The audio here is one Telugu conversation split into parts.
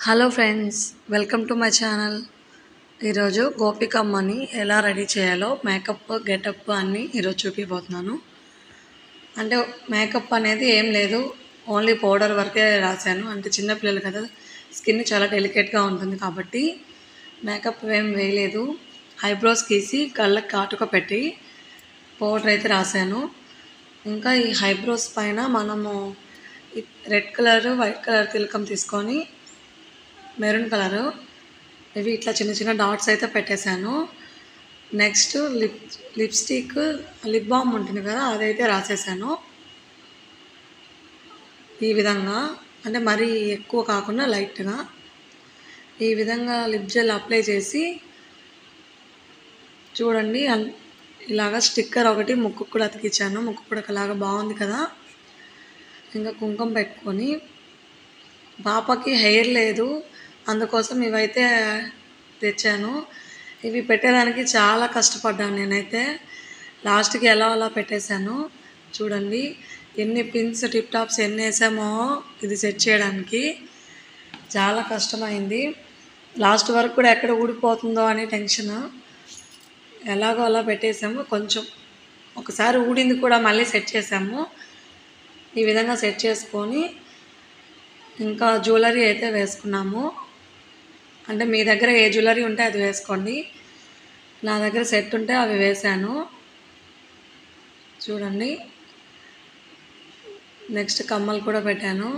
Hello friends, welcome to my channel. ఈరోజు గోపికమ్మని ఎలా రెడీ చేయాలో మేకప్ గెటప్ అన్నీ ఈరోజు చూపిపోతున్నాను. అంటే మేకప్ అనేది ఏం లేదు, ఓన్లీ పౌడర్ వరకే రాశాను. అంటే చిన్నపిల్లలు కదా, స్కిన్ చాలా డెలికేట్గా ఉంటుంది కాబట్టి మేకప్ ఏం వేయలేదు. ఐబ్రోస్ గీసి కళ్ళకి కాటుక పెట్టి పౌడర్ అయితే రాశాను. ఇంకా ఈ ఐబ్రోస్ పైన మనము రెడ్ కలర్ వైట్ కలర్ తిలకం తీసుకొని మెరూన్ కలరు ఇవి ఇట్లా చిన్న చిన్న డాట్స్ అయితే పెట్టేశాను. నెక్స్ట్ లిప్స్టిక్ లిప్ బామ్ ఉంటుంది కదా, అదైతే రాసేసాను. ఈ విధంగా అంటే మరీ ఎక్కువ కాకుండా లైట్గా ఈ విధంగా లిప్ జెల్ అప్లై చేసి చూడండి. ఇలాగా స్టిక్కర్ ఒకటి ముక్కు కూడా అతికించాను. ముక్కు కూడా అలాగా బాగుంది కదా. ఇంకా కుంకుమ పెట్టుకొని, పాపకి హెయిర్ లేదు, అందుకోసం ఇవైతే తెచ్చాను. ఇవి పెట్టేదానికి చాలా కష్టపడ్డాను నేనైతే. లాస్ట్కి ఎలా అలా పెట్టేశాను. చూడండి ఎన్ని పిన్స్ టిప్ టాప్స్ ఎన్ని వేసామో ఇది సెట్ చేయడానికి చాలా కష్టమైంది. లాస్ట్ వరకు కూడా ఎక్కడ ఊడిపోతుందో అని టెన్షన్. ఎలాగో అలా పెట్టేసాము. కొంచెం ఒకసారి ఊడింది కూడా మళ్ళీ సెట్ చేసాము. ఈ విధంగా సెట్ చేసుకొని ఇంకా జ్యువెలరీ అయితే వేసుకున్నాము. అంటే మీ దగ్గర ఏ జ్యువెలరీ ఉంటే అది వేసుకోండి. నా దగ్గర సెట్ ఉంటే అవి వేసాను. చూడండి, నెక్స్ట్ కమ్మలు కూడా పెట్టాను.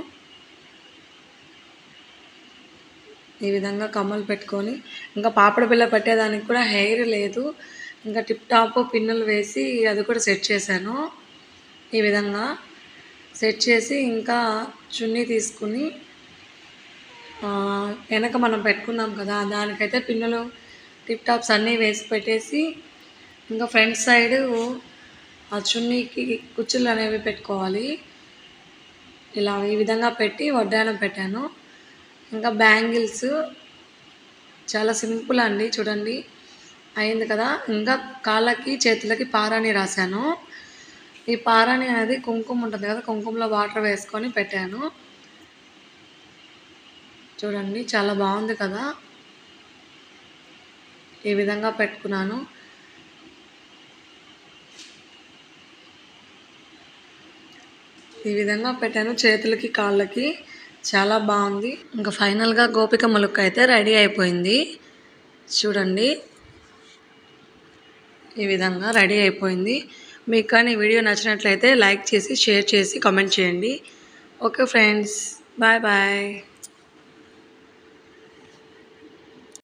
ఈ విధంగా కమ్మలు పెట్టుకొని ఇంకా పాపడ బిళ్ళ పెట్టేదానికి కూడా హెయిర్ లేదు. ఇంకా టిప్ టాప్ పిన్నులు వేసి అది కూడా సెట్ చేశాను. ఈ విధంగా సెట్ చేసి ఇంకా చున్నీ తీసుకుని వెనక మనం పెట్టుకున్నాం కదా, దానికైతే పిన్నులు టిప్ టాప్స్ అన్నీ వేసి పెట్టేసి ఇంకా ఫ్రంట్ సైడ్ ఆ చున్నీకి కుచ్చులు అనేవి పెట్టుకోవాలి. ఇలా ఈ విధంగా పెట్టి వడ్డానం పెట్టాను. ఇంకా బ్యాంగిల్స్ చాలా సింపుల్ అండి. చూడండి, అయింది కదా. ఇంకా కాళ్ళకి చేతులకి పారాణి రాశాను. ఈ పారాణి అనేది కుంకుమ ఉంటుంది కదా, కుంకుమలో వాటర్ వేసుకొని పెట్టాను. చూడండి, చాలా బాగుంది కదా. ఈ విధంగా పెట్టుకున్నాను. ఈ విధంగా పెట్టాను చేతులకి కాళ్ళకి, చాలా బాగుంది. ఇంకా ఫైనల్గా గోపికమ్మ లుక్ అయితే రెడీ అయిపోయింది. చూడండి, ఈ విధంగా రెడీ అయిపోయింది. మీకు కానీ వీడియో నచ్చినట్లయితే లైక్ చేసి షేర్ చేసి కామెంట్ చేయండి. Okay friends, bye bye.